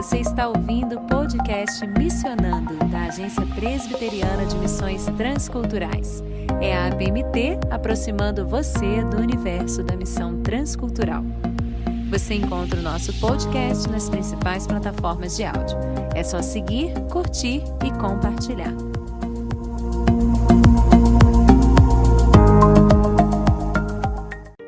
Você está ouvindo o podcast Missionando, da Agência Presbiteriana de Missões Transculturais. É a APMT aproximando você do universo da missão transcultural. Você encontra o nosso podcast nas principais plataformas de áudio. É só seguir, curtir e compartilhar.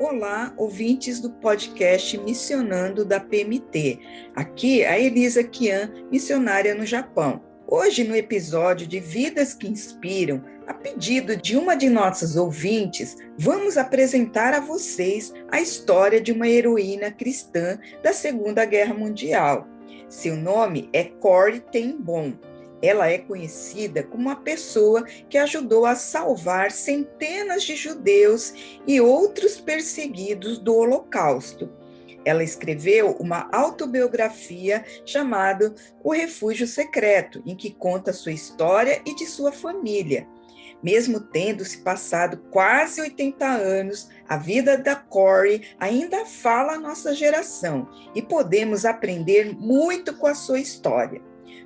Olá, ouvintes do podcast Missionando da PMT. Aqui a Elisa Kian, missionária no Japão. Hoje, no episódio de Vidas que Inspiram, a pedido de uma de nossas ouvintes, vamos apresentar a vocês a história de uma heroína cristã da Segunda Guerra Mundial. Seu nome é Corrie ten Boom. Ela é conhecida como uma pessoa que ajudou a salvar centenas de judeus e outros perseguidos do Holocausto. Ela escreveu uma autobiografia chamada O Refúgio Secreto, em que conta sua história e de sua família. Mesmo tendo se passado quase 80 anos, a vida da Corrie ainda fala a nossa geração e podemos aprender muito com a sua história.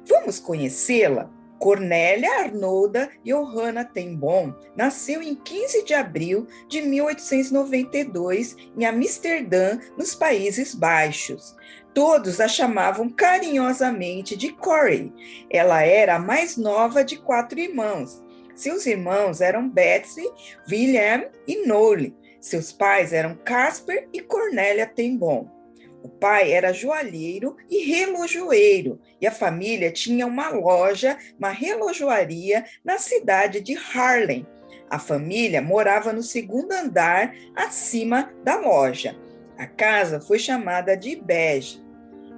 Vamos conhecê-la? Cornélia Arnolda Johanna ten Boom nasceu em 15 de abril de 1892 em Amsterdã, nos Países Baixos. Todos a chamavam carinhosamente de Corrie. Ela era a mais nova de 4 irmãos. Seus irmãos eram Betsy, William e Nolle. Seus pais eram Casper e Cornélia ten Boom. O pai era joalheiro e relojoeiro, e a família tinha uma loja, uma relojoaria, na cidade de Haarlem. A família morava no segundo andar, acima da loja. A casa foi chamada de Bege.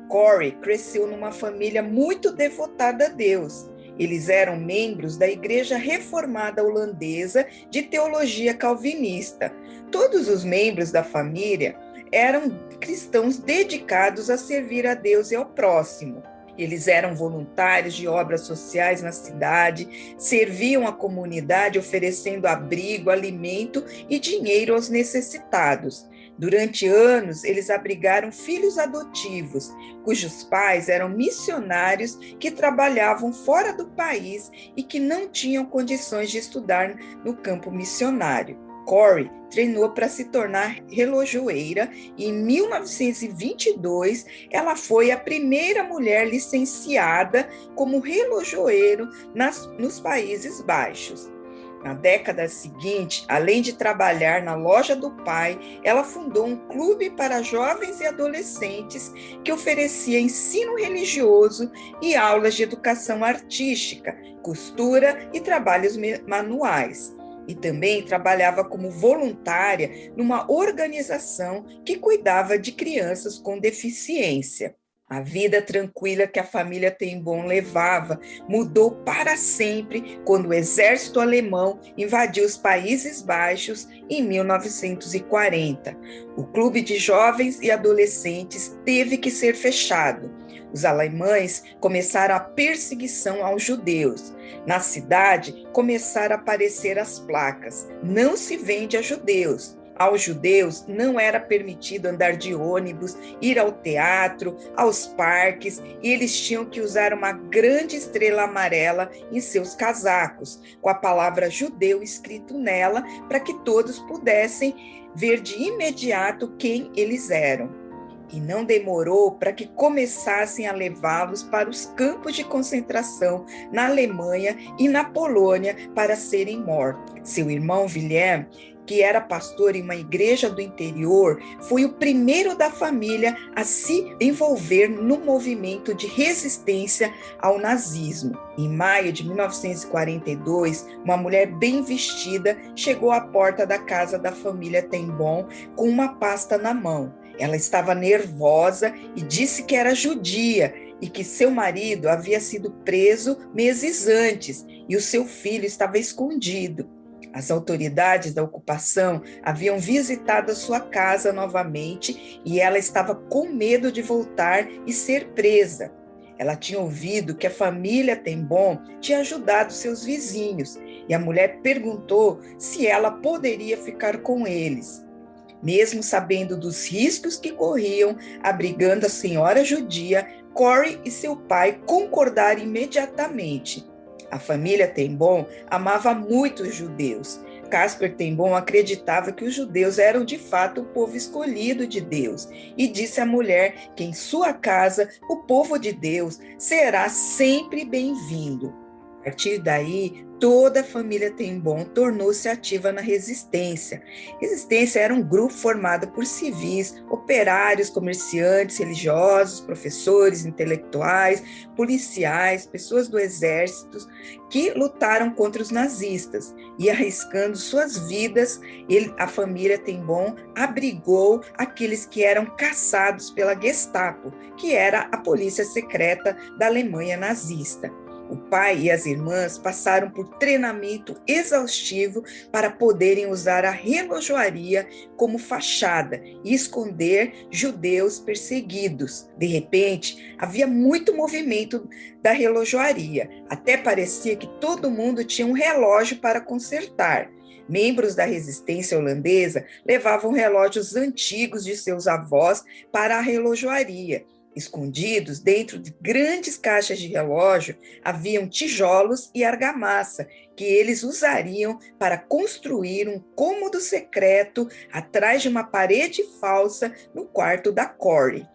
Corrie cresceu numa família muito devotada a Deus. Eles eram membros da Igreja Reformada Holandesa de Teologia Calvinista. Todos os membros da família eram cristãos dedicados a servir a Deus e ao próximo. Eles eram voluntários de obras sociais na cidade, serviam a comunidade oferecendo abrigo, alimento e dinheiro aos necessitados. Durante anos, eles abrigaram filhos adotivos, cujos pais eram missionários que trabalhavam fora do país e que não tinham condições de estudar no campo missionário. Corrie treinou para se tornar relojoeira e em 1922 ela foi a primeira mulher licenciada como relojoeiro nos Países Baixos. Na década seguinte, além de trabalhar na loja do pai, ela fundou um clube para jovens e adolescentes que oferecia ensino religioso e aulas de educação artística, costura e trabalhos manuais. E também trabalhava como voluntária numa organização que cuidava de crianças com deficiência. A vida tranquila que a família ten Boom levava mudou para sempre quando o exército alemão invadiu os Países Baixos em 1940. O clube de jovens e adolescentes teve que ser fechado. Os alemães começaram a perseguição aos judeus. Na cidade, começaram a aparecer as placas: não se vende a judeus. Aos judeus não era permitido andar de ônibus, ir ao teatro, aos parques, e eles tinham que usar uma grande estrela amarela em seus casacos, com a palavra judeu escrito nela, para que todos pudessem ver de imediato quem eles eram. E não demorou para que começassem a levá-los para os campos de concentração na Alemanha e na Polônia para serem mortos. Seu irmão William, que era pastor em uma igreja do interior, foi o primeiro da família a se envolver no movimento de resistência ao nazismo. Em maio de 1942, uma mulher bem vestida chegou à porta da casa da família ten Boom com uma pasta na mão. Ela estava nervosa e disse que era judia e que seu marido havia sido preso meses antes e o seu filho estava escondido. As autoridades da ocupação haviam visitado a sua casa novamente e ela estava com medo de voltar e ser presa. Ela tinha ouvido que a família ten Boom tinha ajudado seus vizinhos e a mulher perguntou se ela poderia ficar com eles. Mesmo sabendo dos riscos que corriam, abrigando a senhora judia, Corey e seu pai concordaram imediatamente. A família Ten Boom amava muito os judeus. Casper Ten Boom acreditava que os judeus eram de fato o povo escolhido de Deus e disse à mulher que em sua casa o povo de Deus será sempre bem-vindo. A partir daí, toda a família Ten Boom tornou-se ativa na resistência. Resistência era um grupo formado por civis, operários, comerciantes, religiosos, professores, intelectuais, policiais, pessoas do exército que lutaram contra os nazistas e arriscando suas vidas, a família Ten Boom abrigou aqueles que eram caçados pela Gestapo, que era a polícia secreta da Alemanha nazista. O pai e as irmãs passaram por treinamento exaustivo para poderem usar a relojoaria como fachada e esconder judeus perseguidos. De repente, havia muito movimento da relojoaria. Até parecia que todo mundo tinha um relógio para consertar. Membros da resistência holandesa levavam relógios antigos de seus avós para a relojoaria. Escondidos dentro de grandes caixas de relógio, haviam tijolos e argamassa que eles usariam para construir um cômodo secreto atrás de uma parede falsa no quarto da Corey.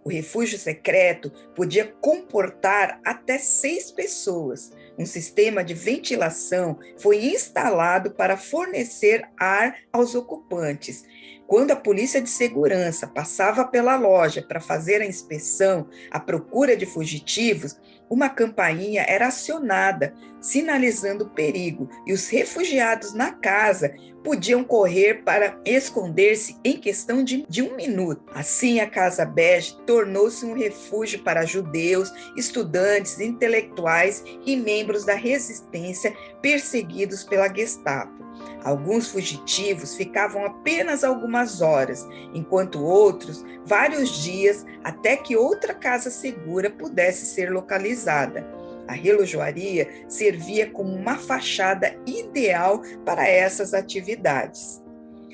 O refúgio secreto podia comportar até 6 pessoas. Um sistema de ventilação foi instalado para fornecer ar aos ocupantes. Quando a polícia de segurança passava pela loja para fazer a inspeção à procura de fugitivos, uma campainha era acionada, sinalizando o perigo, e os refugiados na casa podiam correr para esconder-se em questão de 1 minuto. Assim, a Casa Bege tornou-se um refúgio para judeus, estudantes, intelectuais e membros da resistência perseguidos pela Gestapo. Alguns fugitivos ficavam apenas algumas horas, enquanto outros, vários dias, até que outra casa segura pudesse ser localizada. A relojoaria servia como uma fachada ideal para essas atividades.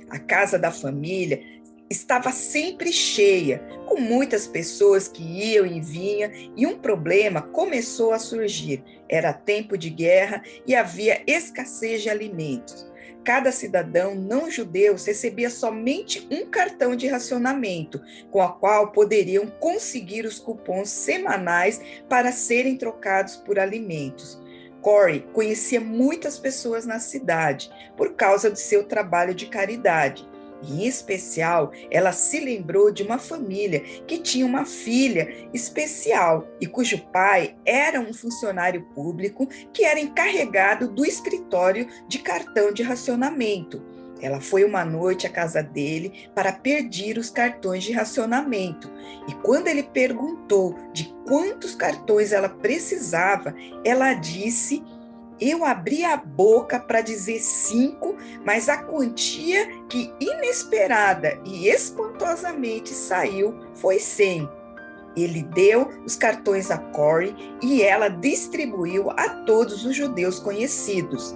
A casa da família estava sempre cheia, com muitas pessoas que iam e vinham, e um problema começou a surgir. Era tempo de guerra e havia escassez de alimentos. Cada cidadão não judeu recebia somente um cartão de racionamento, com a qual poderiam conseguir os cupons semanais para serem trocados por alimentos. Corey conhecia muitas pessoas na cidade por causa de seu trabalho de caridade. Em especial, ela se lembrou de uma família que tinha uma filha especial e cujo pai era um funcionário público que era encarregado do escritório de cartão de racionamento. Ela foi uma noite à casa dele para pedir os cartões de racionamento. E quando ele perguntou de quantos cartões ela precisava, ela disse: "Eu abri a boca para dizer 5, mas a quantia que inesperada e espantosamente saiu foi 100. Ele deu os cartões a Corey e ela distribuiu a todos os judeus conhecidos.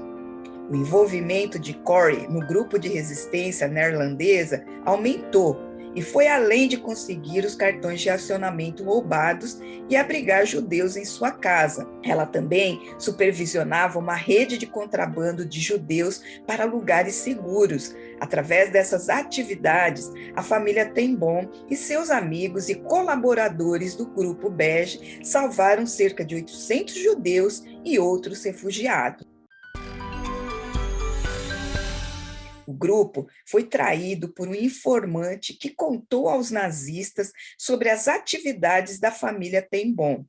O envolvimento de Corey no grupo de resistência neerlandesa aumentou e foi além de conseguir os cartões de racionamento roubados e abrigar judeus em sua casa. Ela também supervisionava uma rede de contrabando de judeus para lugares seguros. Através dessas atividades, a família Ten Boom e seus amigos e colaboradores do Grupo Bege salvaram cerca de 800 judeus e outros refugiados. O grupo foi traído por um informante que contou aos nazistas sobre as atividades da família Ten Boom.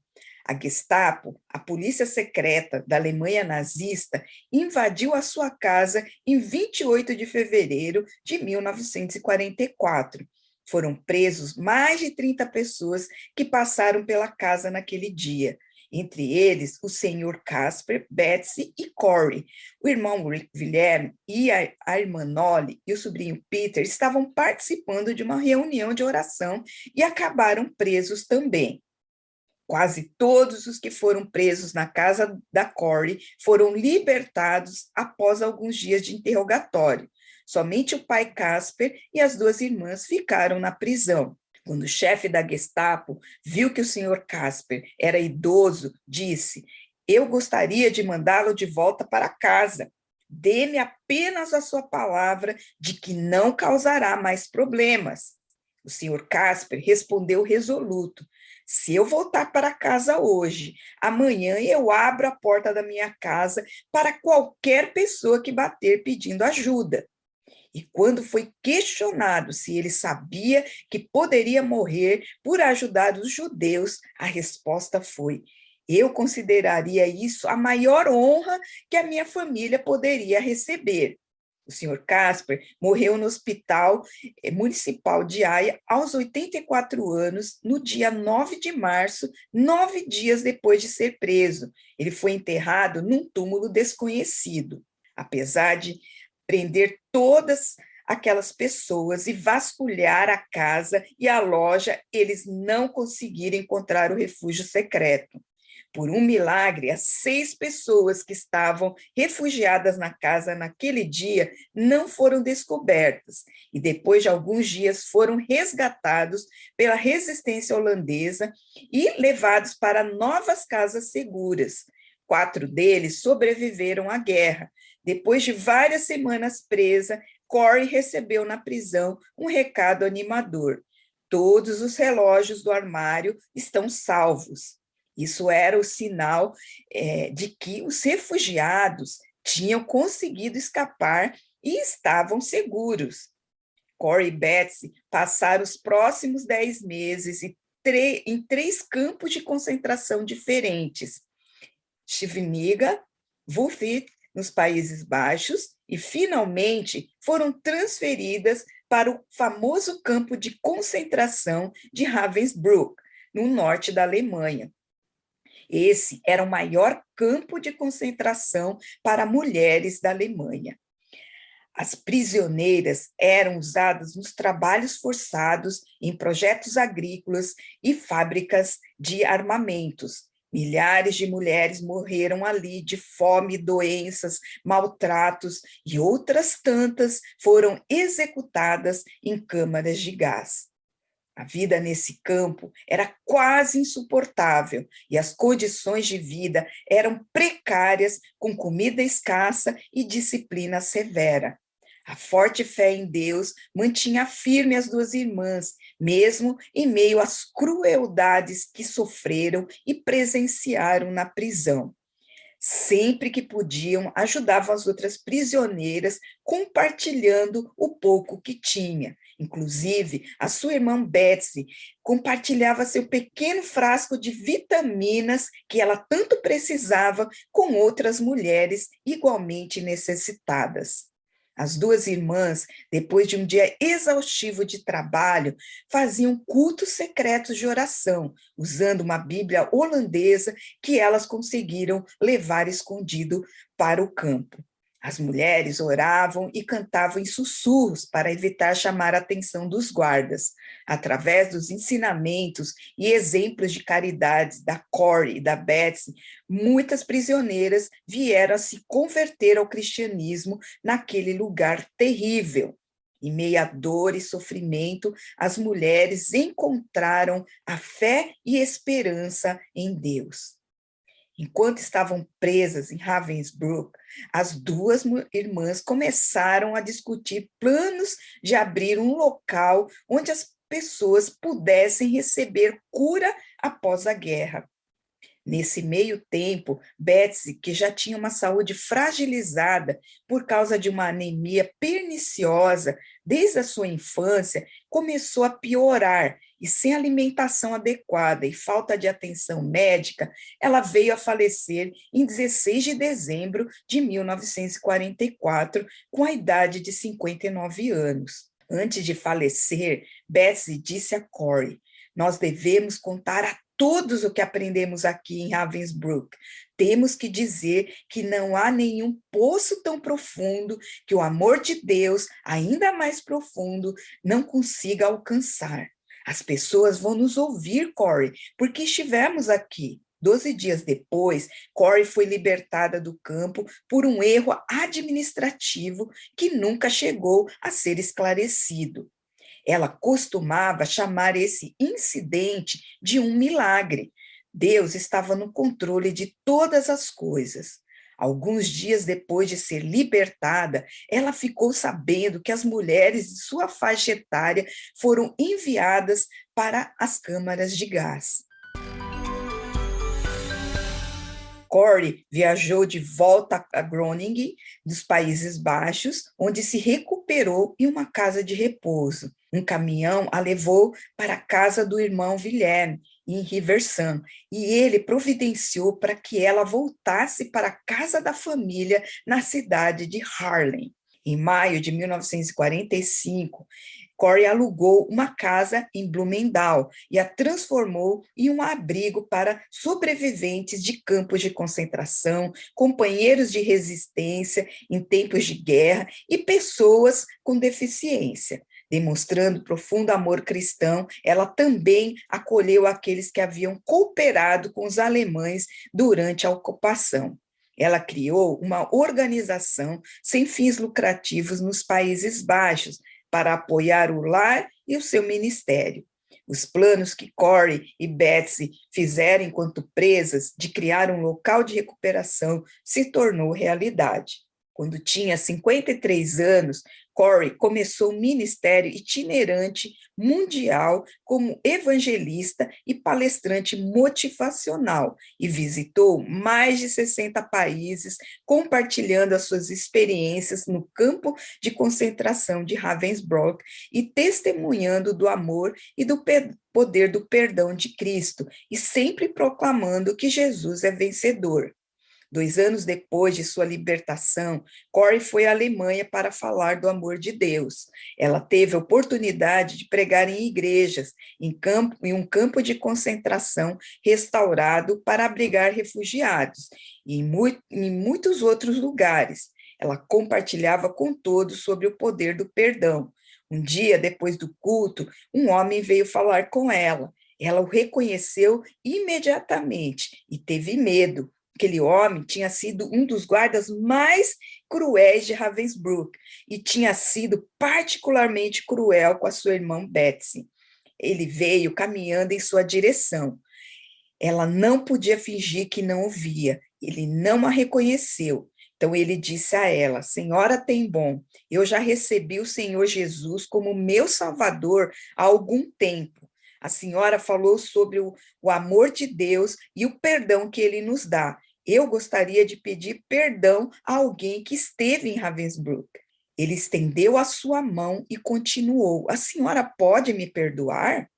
A Gestapo, a polícia secreta da Alemanha nazista, invadiu a sua casa em 28 de fevereiro de 1944. Foram presos mais de 30 pessoas que passaram pela casa naquele dia. Entre eles, o senhor Casper, Betsy e Corey. O irmão William e a irmã Nolly e o sobrinho Peter estavam participando de uma reunião de oração e acabaram presos também. Quase todos os que foram presos na casa da Corey foram libertados após alguns dias de interrogatório. Somente o pai Casper e as duas irmãs ficaram na prisão. Quando o chefe da Gestapo viu que o senhor Casper era idoso, disse: eu gostaria de mandá-lo de volta para casa. Dê-me apenas a sua palavra de que não causará mais problemas. O senhor Casper respondeu resoluto: se eu voltar para casa hoje, amanhã eu abro a porta da minha casa para qualquer pessoa que bater pedindo ajuda. E quando foi questionado se ele sabia que poderia morrer por ajudar os judeus, a resposta foi: eu consideraria isso a maior honra que a minha família poderia receber. O senhor Casper morreu no Hospital Municipal de Haia aos 84 anos, no dia 9 de março, 9 dias depois de ser preso. Ele foi enterrado num túmulo desconhecido. Apesar de prender todas aquelas pessoas e vasculhar a casa e a loja, eles não conseguiram encontrar o refúgio secreto. Por um milagre, as 6 pessoas que estavam refugiadas na casa naquele dia não foram descobertas e depois de alguns dias foram resgatados pela resistência holandesa e levados para novas casas seguras. 4 deles sobreviveram à guerra. Depois de várias semanas presa, Corey recebeu na prisão um recado animador: todos os relógios do armário estão salvos. Isso era o sinal de que os refugiados tinham conseguido escapar e estavam seguros. Corey e Betsy passaram os próximos 10 meses em 3 campos de concentração diferentes: Scheveningen, Vught, nos Países Baixos, e finalmente foram transferidas para o famoso campo de concentração de Ravensbrück, no norte da Alemanha. Esse era o maior campo de concentração para mulheres da Alemanha. As prisioneiras eram usadas nos trabalhos forçados, em projetos agrícolas e fábricas de armamentos. Milhares de mulheres morreram ali de fome, doenças, maltratos, e outras tantas foram executadas em câmaras de gás. A vida nesse campo era quase insuportável e as condições de vida eram precárias, com comida escassa e disciplina severa. A forte fé em Deus mantinha firme as duas irmãs, mesmo em meio às crueldades que sofreram e presenciaram na prisão. Sempre que podiam, ajudavam as outras prisioneiras, compartilhando o pouco que tinha. Inclusive, a sua irmã Betsy compartilhava seu pequeno frasco de vitaminas que ela tanto precisava com outras mulheres igualmente necessitadas. As duas irmãs, depois de um dia exaustivo de trabalho, faziam cultos secretos de oração, usando uma Bíblia holandesa que elas conseguiram levar escondido para o campo. As mulheres oravam e cantavam em sussurros para evitar chamar a atenção dos guardas. Através dos ensinamentos e exemplos de caridade da Corey e da Betsy, muitas prisioneiras vieram a se converter ao cristianismo naquele lugar terrível. Em meio à dor e sofrimento, as mulheres encontraram a fé e esperança em Deus. Enquanto estavam presas em Ravensbrück, as duas irmãs começaram a discutir planos de abrir um local onde as pessoas pudessem receber cura após a guerra. Nesse meio tempo, Betsy, que já tinha uma saúde fragilizada por causa de uma anemia perniciosa desde a sua infância, começou a piorar e, sem alimentação adequada e falta de atenção médica, ela veio a falecer em 16 de dezembro de 1944, com a idade de 59 anos. Antes de falecer, Betsy disse a Corey: nós devemos contar a todos o que aprendemos aqui em Ravensbrück. Temos que dizer que não há nenhum poço tão profundo que o amor de Deus, ainda mais profundo, não consiga alcançar. As pessoas vão nos ouvir, Corey, porque estivemos aqui. 12 dias depois, Corey foi libertada do campo por um erro administrativo que nunca chegou a ser esclarecido. Ela costumava chamar esse incidente de um milagre. Deus estava no controle de todas as coisas. Alguns dias depois de ser libertada, ela ficou sabendo que as mulheres de sua faixa etária foram enviadas para as câmaras de gás. Corey viajou de volta a Groningen, dos Países Baixos, onde se recuperou em uma casa de repouso. Um caminhão a levou para a casa do irmão Willem, em Riversum, e ele providenciou para que ela voltasse para a casa da família na cidade de Haarlem. Em maio de 1945, Corey alugou uma casa em Blumenau e a transformou em um abrigo para sobreviventes de campos de concentração, companheiros de resistência em tempos de guerra e pessoas com deficiência. Demonstrando profundo amor cristão, ela também acolheu aqueles que haviam cooperado com os alemães durante a ocupação. Ela criou uma organização sem fins lucrativos nos Países Baixos para apoiar o lar e o seu ministério. Os planos que Corey e Betsy fizeram enquanto presas de criar um local de recuperação se tornou realidade. Quando tinha 53 anos, Corey começou um ministério itinerante mundial como evangelista e palestrante motivacional e visitou mais de 60 países, compartilhando as suas experiências no campo de concentração de Ravensbrück e testemunhando do amor e do poder do perdão de Cristo, e sempre proclamando que Jesus é vencedor. 2 anos depois de sua libertação, Corey foi à Alemanha para falar do amor de Deus. Ela teve a oportunidade de pregar em igrejas, em um campo de concentração restaurado para abrigar refugiados, e em muitos outros lugares. Ela compartilhava com todos sobre o poder do perdão. Um dia, depois do culto, um homem veio falar com ela. Ela o reconheceu imediatamente e teve medo. Aquele homem tinha sido um dos guardas mais cruéis de Ravensbrück e tinha sido particularmente cruel com a sua irmã Betsy. Ele veio caminhando em sua direção. Ela não podia fingir que não o via. Ele não a reconheceu. Então ele disse a ela: Senhora tem bom, eu já recebi o Senhor Jesus como meu Salvador há algum tempo. A senhora falou sobre o amor de Deus e o perdão que ele nos dá. Eu gostaria de pedir perdão a alguém que esteve em Ravensbrück. Ele estendeu a sua mão e continuou: A senhora pode me perdoar?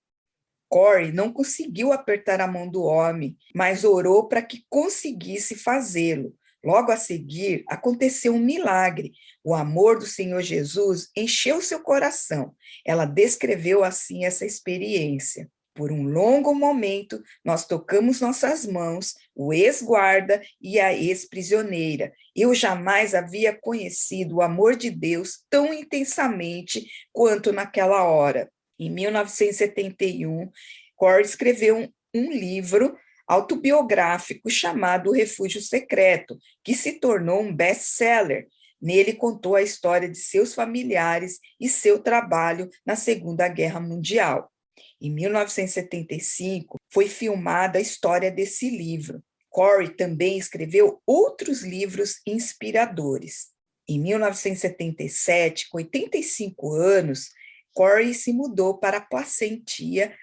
Corey não conseguiu apertar a mão do homem, mas orou para que conseguisse fazê-lo. Logo a seguir, aconteceu um milagre. O amor do Senhor Jesus encheu seu coração. Ela descreveu assim essa experiência. Por um longo momento, nós tocamos nossas mãos, o ex-guarda e a ex-prisioneira. Eu jamais havia conhecido o amor de Deus tão intensamente quanto naquela hora. Em 1971, Corey escreveu um livro autobiográfico chamado O Refúgio Secreto, que se tornou um best-seller. Nele contou a história de seus familiares e seu trabalho na Segunda Guerra Mundial. Em 1975, foi filmada a história desse livro. Corey também escreveu outros livros inspiradores. Em 1977, com 85 anos, Corey se mudou para Placentia,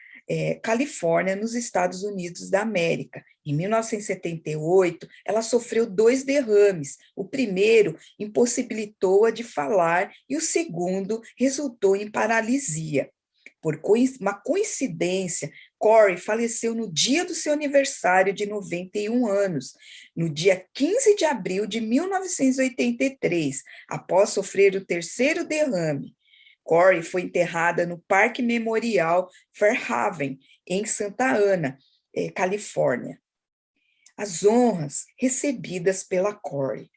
Califórnia, nos Estados Unidos da América. Em 1978, ela sofreu 2 derrames. O primeiro impossibilitou-a de falar e o segundo resultou em paralisia. Por uma coincidência, Corey faleceu no dia do seu aniversário de 91 anos, no dia 15 de abril de 1983, após sofrer o 3º derrame. Corey foi enterrada no Parque Memorial Fairhaven, em Santa Ana, Califórnia. As honras recebidas pela Corey.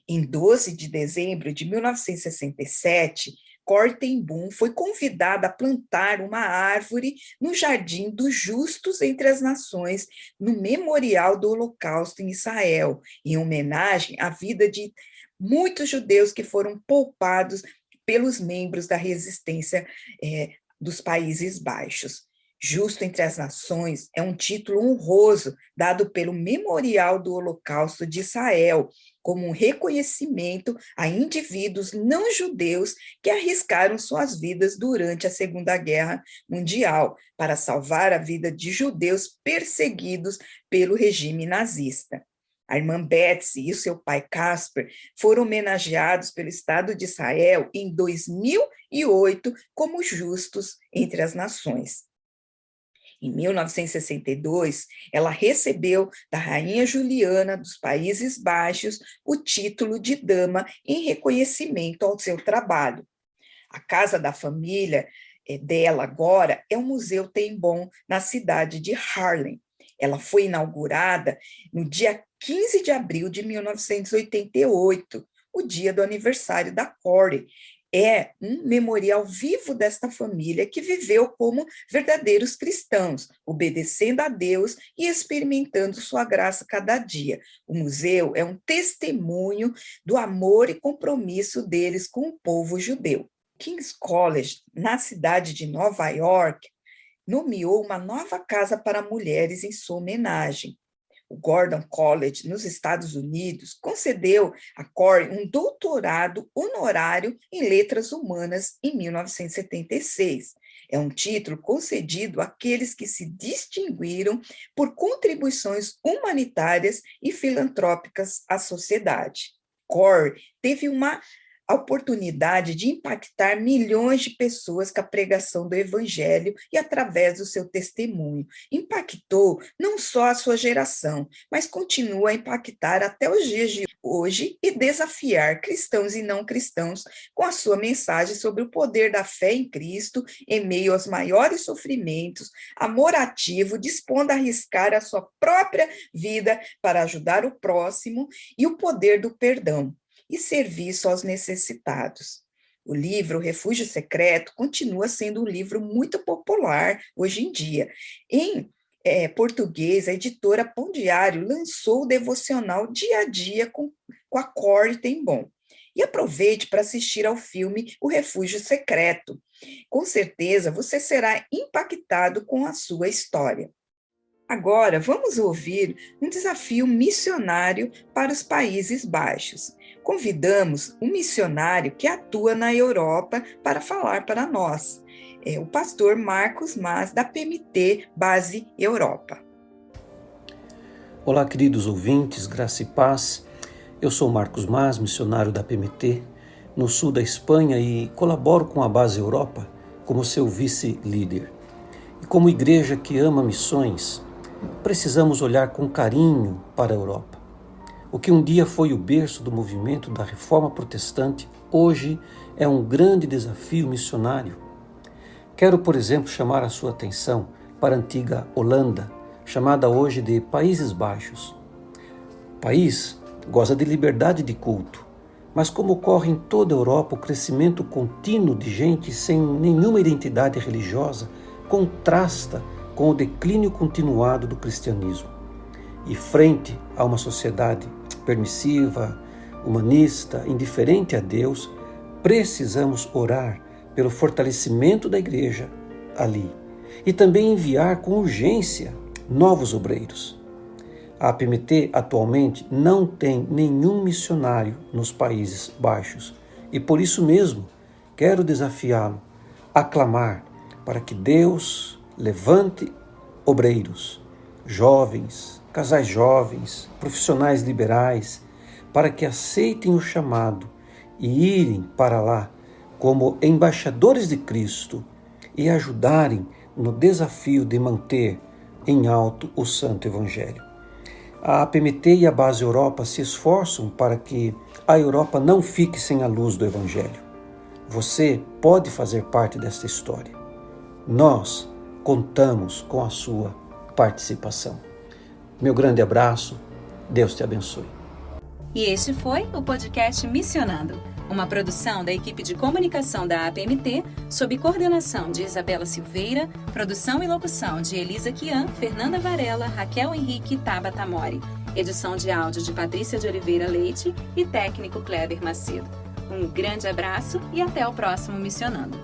Em 12 de dezembro de 1967, Corrie ten Boom foi convidada a plantar uma árvore no Jardim dos Justos entre as Nações, no Memorial do Holocausto em Israel, em homenagem à vida de muitos judeus que foram poupados pelos membros da resistência dos Países Baixos. Justo entre as Nações é um título honroso dado pelo Memorial do Holocausto de Israel, como um reconhecimento a indivíduos não judeus que arriscaram suas vidas durante a Segunda Guerra Mundial para salvar a vida de judeus perseguidos pelo regime nazista. A irmã Betsy e o seu pai Casper foram homenageados pelo Estado de Israel em 2008 como justos entre as nações. Em 1962, ela recebeu da Rainha Juliana dos Países Baixos o título de dama em reconhecimento ao seu trabalho. A casa da família dela agora é o Museu ten Boom, na cidade de Haarlem. Ela foi inaugurada no dia 15 de abril de 1988, o dia do aniversário da Corrie. É um memorial vivo desta família que viveu como verdadeiros cristãos, obedecendo a Deus e experimentando sua graça cada dia. O museu é um testemunho do amor e compromisso deles com o povo judeu. King's College, na cidade de Nova York, nomeou uma nova casa para mulheres em sua homenagem. O Gordon College, nos Estados Unidos, concedeu a Corrie um doutorado honorário em letras humanas em 1976. É um título concedido àqueles que se distinguiram por contribuições humanitárias e filantrópicas à sociedade. Corrie teve a oportunidade de impactar milhões de pessoas com a pregação do Evangelho e através do seu testemunho. Impactou não só a sua geração, mas continua a impactar até os dias de hoje e desafiar cristãos e não cristãos com a sua mensagem sobre o poder da fé em Cristo em meio aos maiores sofrimentos, amor ativo, dispondo a arriscar a sua própria vida para ajudar o próximo e o poder do perdão e serviço aos necessitados. O livro Refúgio Secreto continua sendo um livro muito popular hoje em dia. Em português, a editora Pão Diário lançou o devocional Dia a Dia com a Corrie ten Boom. E aproveite para assistir ao filme O Refúgio Secreto. Com certeza você será impactado com a sua história. Agora, vamos ouvir um desafio missionário para os Países Baixos. Convidamos um missionário que atua na Europa para falar para nós, o pastor Marcos Mas, da PMT Base Europa. Olá, queridos ouvintes, graça e paz. Eu sou Marcos Mas, missionário da PMT, no sul da Espanha e colaboro com a Base Europa como seu vice-líder. E como igreja que ama missões, precisamos olhar com carinho para a Europa. O que um dia foi o berço do movimento da Reforma Protestante, hoje é um grande desafio missionário. Quero, por exemplo, chamar a sua atenção para a antiga Holanda, chamada hoje de Países Baixos. O país goza de liberdade de culto, mas como ocorre em toda a Europa, o crescimento contínuo de gente sem nenhuma identidade religiosa contrasta com o declínio continuado do cristianismo. E frente a uma sociedade permissiva, humanista, indiferente a Deus, precisamos orar pelo fortalecimento da igreja ali e também enviar com urgência novos obreiros. A PMT atualmente não tem nenhum missionário nos Países Baixos e por isso mesmo quero desafiá-lo a clamar para que Deus levante obreiros, jovens, casais jovens, profissionais liberais, para que aceitem o chamado e irem para lá como embaixadores de Cristo e ajudarem no desafio de manter em alto o Santo Evangelho. A PMT e a Base Europa se esforçam para que a Europa não fique sem a luz do Evangelho. Você pode fazer parte desta história. Nós contamos com a sua participação. Meu grande abraço, Deus te abençoe. E este foi o podcast Missionando. Uma produção da equipe de comunicação da APMT, sob coordenação de Isabela Silveira, produção e locução de Elisa Kian, Fernanda Varela, Raquel Henrique e Tabata Mori, edição de áudio de Patrícia de Oliveira Leite e técnico Kleber Macedo. Um grande abraço e até o próximo Missionando.